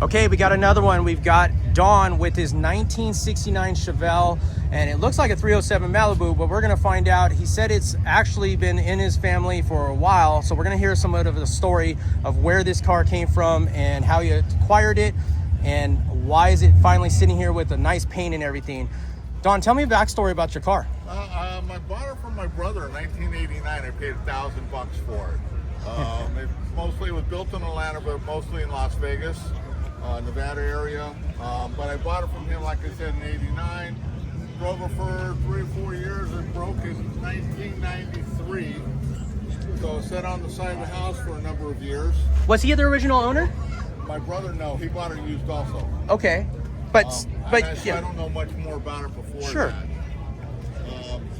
Okay, we got another one. We've got Don with his 1969 Chevelle, and it looks like a 307 Malibu, but we're gonna find out. He said it's actually been in his family for a while, so we're gonna hear some of the story of where this car came from and how you acquired it, and why is it finally sitting here with a nice paint and everything. Don, tell me a backstory about your car. I bought it from my brother in 1989. I paid $1,000 for it. It was built in Atlanta, but mostly in Las Vegas, Nevada area. But I bought it from him, like I said, in '89. Drove it for 3 or 4 years. It broke in 1993. So it sat on the side of the house for a number of years. Was he the original owner? My brother, no, he bought it used also. Okay, but I don't know much more about it before sure. that.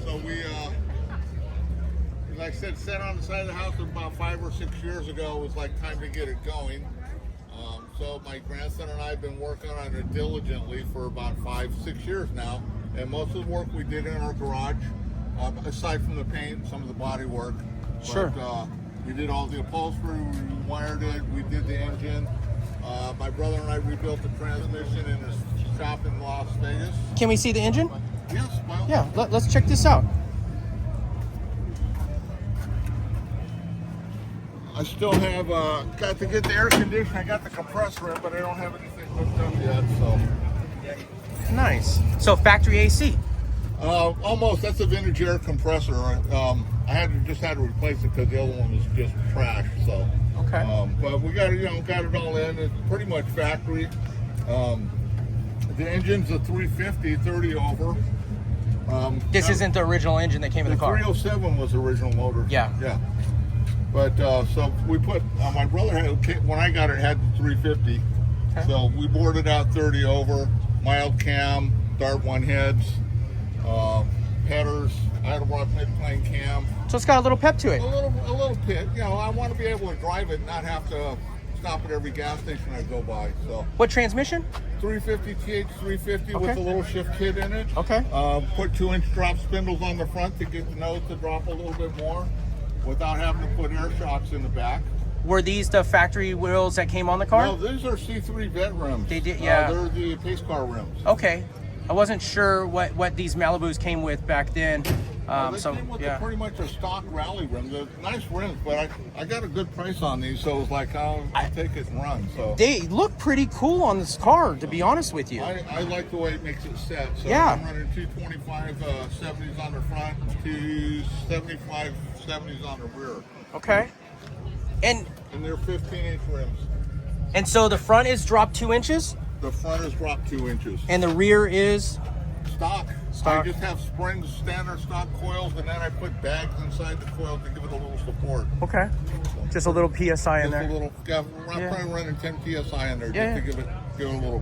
So we, like I said, sat on the side of the house about 5 or 6 years ago. It was like time to get it going. So my grandson and I have been working on it diligently for about 5, 6 years now. And most of the work we did in our garage, aside from the paint, some of the body work. Sure. But, we did all the upholstery, we wired it, we did the engine. My brother and I rebuilt the transmission in his shop in Las Vegas. Can we see the engine? Yes, well. Yeah, let's check this out. I still have, got to get the air conditioner, I got the compressor in, but I don't have anything hooked up yet, so. Nice. So factory AC. Almost, that's a vintage air compressor. I just had to replace it because the other one was just trash, so. Okay. But we got it, got it all in. It's pretty much factory. The engine's a 350, 30 over. This isn't the original engine that came in the car. The 307 was the original motor. Yeah. Yeah. But so we put, my brother had, when I got it, had the 350. Okay. So we boarded out 30 over, mild cam, dart one heads, headers, idle rock mid-plane cam. So it's got a little pep to it. A little bit. You know, I want to be able to drive it and not have to stop at every gas station I go by. So What transmission? 350 TH 350 Okay. with a little shift kit in it. Okay. Put 2-inch drop spindles on the front to get the nose to drop a little bit more without having to put air shocks in the back. Were these the factory wheels that came on the car? No, these are C3 vet rims. They did, yeah. They're the pace car rims. Okay. I wasn't sure what these Malibus came with back then. They came with pretty much a stock rally rim. They're nice rims, but I got a good price on these, so it was like, I'll take it and run. So They look pretty cool on this car, to be honest with you. I like the way it makes it set. So Yeah. I'm running 225 70s on the front, 275 70s on the rear. Okay. And they're 15-inch rims. and so the front is dropped 2 inches, The front is dropped 2 inches. and the rear is Stock. Stock. I just have springs, standard stock coils, and then I put bags inside the coil to give it a little support. okay. Just a little PSI in Just there. a little. I'm probably running 10 psi in there Yeah, just to give it a little.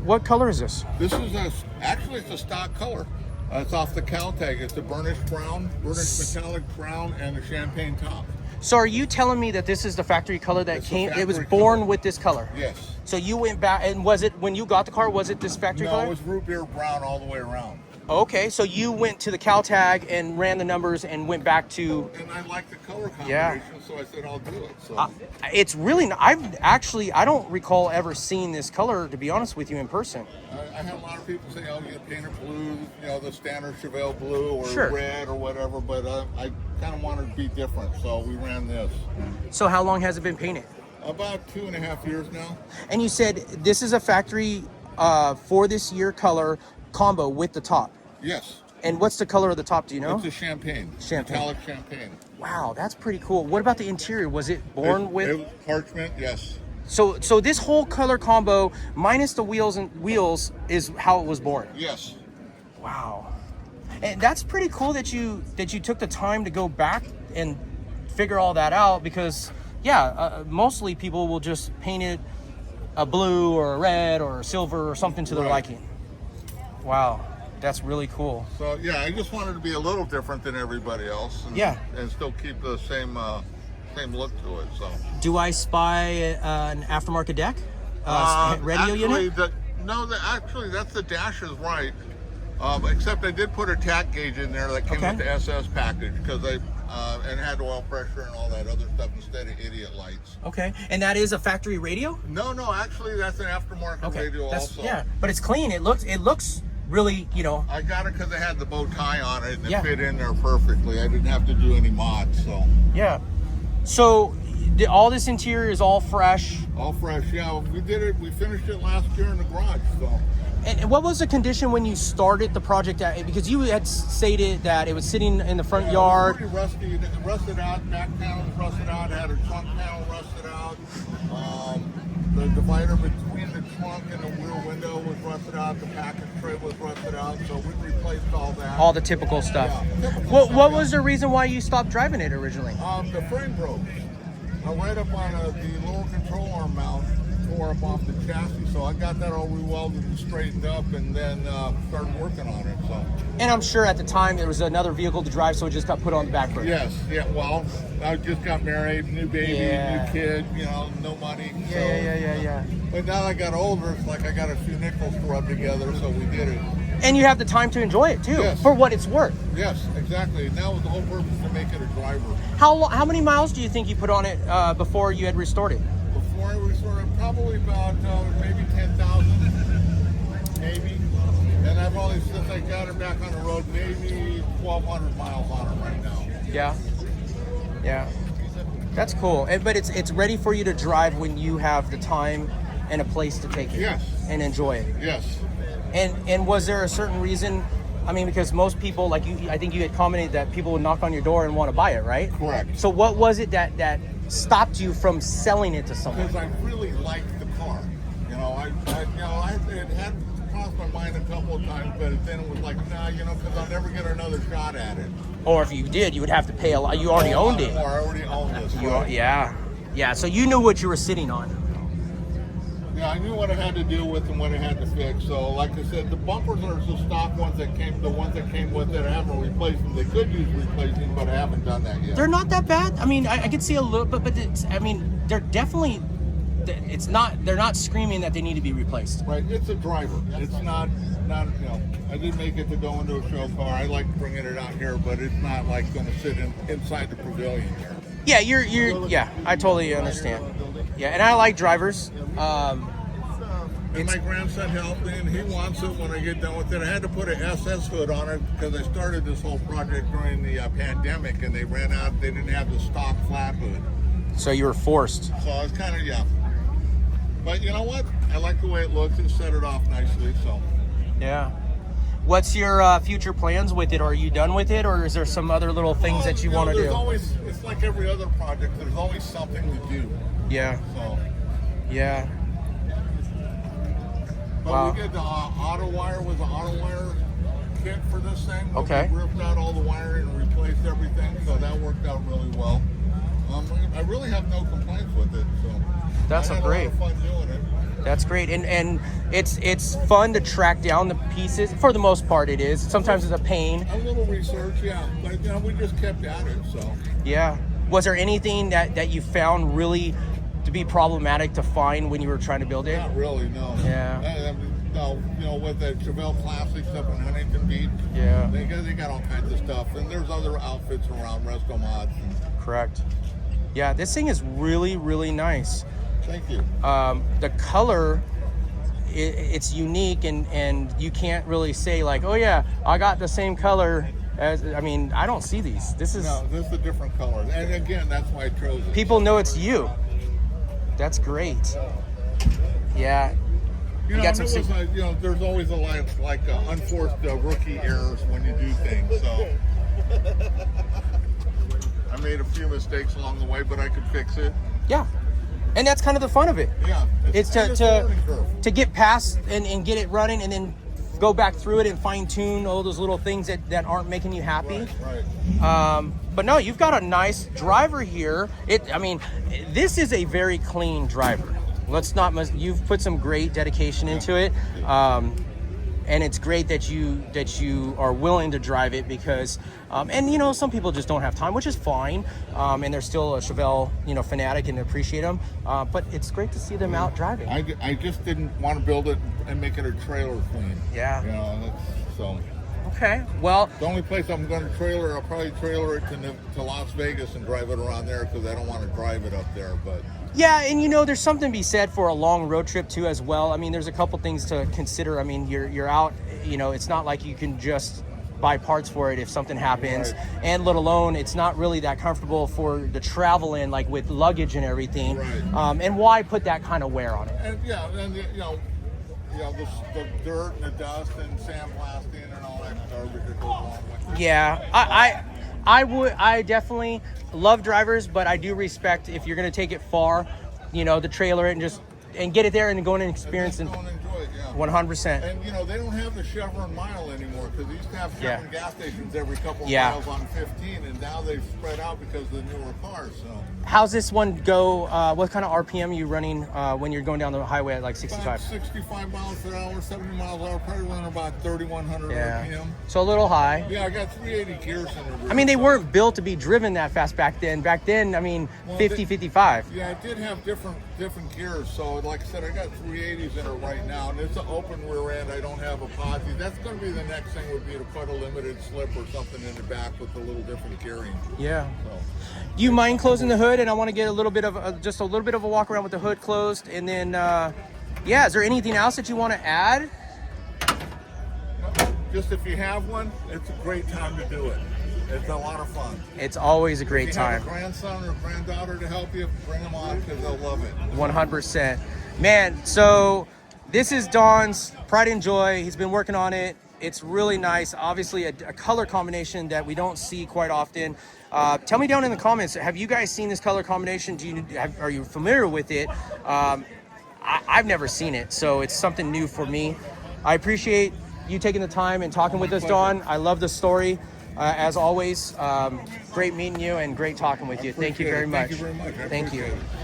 What color is this? This is actually it's a stock color. It's off the cow tag. It's a burnished brown, burnished metallic brown, and a champagne top. So are you telling me that this is the factory color that It's the came? It was factory born color. with this color. Yes. So you went back, and was it when you got the car? Was it this factory No, color? it was root beer brown all the way around. Okay, so you went to the cow tag and ran the numbers and went back to. And I like the color combination, Yeah. so I said I'll do it. So It's really. I don't recall ever seeing this color, to be honest with you, in person. I had a lot of people say, "Oh, you paint it blue, the standard Chevelle blue or Sure. red or whatever." But I kind of wanted to be different, so we ran this. So how long has it been painted? About 2.5 years now. And you said this is a factory for this year color combo with the top. Yes. And what's the color of the top? Do you know? It's a champagne. Champagne. Metallic champagne. Wow, that's pretty cool. What about the interior? Was it born with? It was parchment, yes. So this whole color combo minus the wheels is how it was born. Yes. Wow. And that's pretty cool that you took the time to go back and figure all that out, because mostly people will just paint it a blue or a red or a silver or something to their Right. liking. Wow, that's really cool. So yeah, I just wanted to be a little different than everybody else. And, Yeah. And still keep the same look to it. So. Do I spy an aftermarket deck? Radio unit? Actually, that's the dash is right. Except I did put a tack gauge in there that came Okay. with the SS package because and had oil pressure and all that other stuff instead of idiot lights. Okay, and that is a factory radio? No, actually that's an aftermarket radio also. Yeah, but it's clean. It looks really, you know. I got it because it had the bow tie on it and it Yeah. fit in there perfectly. I didn't have to do any mods, so. Yeah. So all this interior is all fresh. All fresh, yeah. We did it. We finished it last year in the garage, so. And what was the condition when you started the project? Because you had stated that it was sitting in the front yard. It was pretty rusty. It rusted out. Back panel was rusted out. Had a trunk panel rusted out. The divider between the trunk and the rear window was rusted out. The package tray was rusted out. So we replaced all that. All the typical stuff. Yeah, typical What stuff, was the reason why you stopped driving it originally? The frame broke. Right up on the lower control arm mount, tore up off the chassis. So I got that all rewelded and straightened up, and then started working on it. So. And I'm sure at the time there was another vehicle to drive, so it just got put on the back burner. Yes, yeah. Well, I just got married, new baby, new kid. You know, no money. So, Yeah. But now that I got older, it's like I got a few nickels to rub together, so we did it. And you have the time to enjoy it too, Yes. for what it's worth. Yes, exactly. And that was the whole purpose, to make it a driver. How many miles do you think you put on it before you had restored it? Before I restored it, probably about maybe 10,000, maybe. And I've only, since I got it back on the road, maybe 1,200 miles on it right now. Yeah. That's cool. But it's ready for you to drive when you have the time and a place to take it. Yes. And enjoy it. Yes. And was there a certain reason? I mean, because most people, like you, I think you had commented that people would knock on your door and want to buy it, right? Correct. So what was it that stopped you from selling it to someone? Because I really liked the car. You know, it had crossed my mind a couple of times, but then it was like, nah, because I'll never get another shot at it. Or if you did, you would have to pay a lot. You already owned it. I already owned this. Yeah. So you knew what you were sitting on. Yeah, I knew what I had to deal with and what I had to fix. So, like I said, the bumpers are the stock ones that came. The ones that came with it, I haven't replaced them. They could use replacing, but I haven't done that yet. They're not that bad. I mean, I could see a little, but they're definitely. It's not. They're not screaming that they need to be replaced. Right. It's a driver. It's not. I didn't make it to go into a show car. I like bringing it out here, but it's not like going to sit inside the pavilion here. Yeah, yeah, I totally understand. Yeah, and I like drivers. And my grandson helped me, and he wants it when I get done with it. I had to put an SS hood on it because I started this whole project during the pandemic, and they ran out. They didn't have the stock flat hood. So you were forced. So I was kind of, But you know what? I like the way it looks and set it off nicely, so. Yeah. What's your future plans with it? Are you done with it, or is there some other little things that you want to do? Always, it's like every other project. There's always something to do. Yeah. So. Yeah. But we did the auto wire kit for this thing. Okay. We ripped out all the wiring and replaced everything, so that worked out really well. I really have no complaints with it. So. That's I had great. a lot of fun doing it. That's great, and it's fun to track down the pieces. For the most part, it is. Sometimes it's a pain. A little research, yeah, but we just kept at it. So. Yeah. Was there anything that you found really to be problematic to find when you were trying to build it? Not really, no. Yeah. No, with the Chevelle Classics up in Huntington Beach. Yeah. They got all kinds of stuff, and there's other outfits around, Resto Mods. Correct. Yeah, this thing is really, really nice. Thank you. The color, it's unique, and you can't really say like, oh yeah, I got the same color as. I mean, I don't see these. This is a different color, and again, that's why I chose it. People know it's you. That's great. Yeah. There's always a lot like unforced rookie errors when you do things. So I made a few mistakes along the way, but I could fix it. Yeah. And that's kind of the fun of it. Yeah. It's to get past and get it running, and then go back through it and fine tune all those little things that aren't making you happy. Right. But no, you've got a nice driver here. This is a very clean driver. You've put some great dedication into it. And it's great that you are willing to drive it because, some people just don't have time, which is fine. And they're still a Chevelle, fanatic and appreciate them. But it's great to see them out driving. I just didn't want to build it and make it a trailer clean. Yeah. So. Okay. Well, The only place I'm going to trailer, I'll probably trailer it to Las Vegas and drive it around there because I don't want to drive it up there. But yeah, and you know, there's something to be said for a long road trip too, as well. I mean, there's a couple things to consider. I mean, you're out. You know, it's not like you can just buy parts for it if something happens, Right. and let alone it's not really that comfortable for the travel in, like with luggage and everything. Right. And why put that kind of wear on it? and yeah, and the dirt and the dust and sandblasting and all that garbage that goes along with it. Yeah, I definitely love drivers, but I do respect if you're going to take it far, you know, the trailer it and get it there and go in and experience it. Go and enjoy it, yeah. 100%. And they don't have the Chevron mile anymore because they used to have Yeah. Chevron gas stations every couple of Yeah. miles on 15, and now they've spread out because of the newer cars. So How's this one go? What kind of RPM are you running when you're going down the highway at like 65? about 65 miles per hour, 70 miles an hour, probably running about 3,100 RPM. So a little high. Yeah, I got 380 gears in it. I mean, they weren't built to be driven that fast back then. Back then, I mean, Well, 50, 55. Yeah, it did have different gears. So, like I said, I got 380s in it right now, and it's an open rear end. I don't have a posi. That's going to be the next thing would be to put a limited slip or something in the back with a little different gearing. Yeah. So, Do you mind closing the hood? And I want to get a little bit of just a little bit of a walk around with the hood closed. And then, yeah, is there anything else that you want to add? just if you have one, it's a great time to do it. It's a lot of fun. It's always a great If you time. have a grandson or granddaughter to help you, bring them on because they'll love it. 100%. Man, so this is Don's Pride and Joy. He's been working on it. It's really nice. Obviously, a color combination that we don't see quite often. Tell me down in the comments, have you guys seen this color combination? Are you familiar with it? I've never seen it, so it's something new for me. I appreciate you taking the time and talking with us, Don. I love the story. As always, great meeting you and great talking with you. Thank you very much. Thank you very much. I Thank you. appreciate it.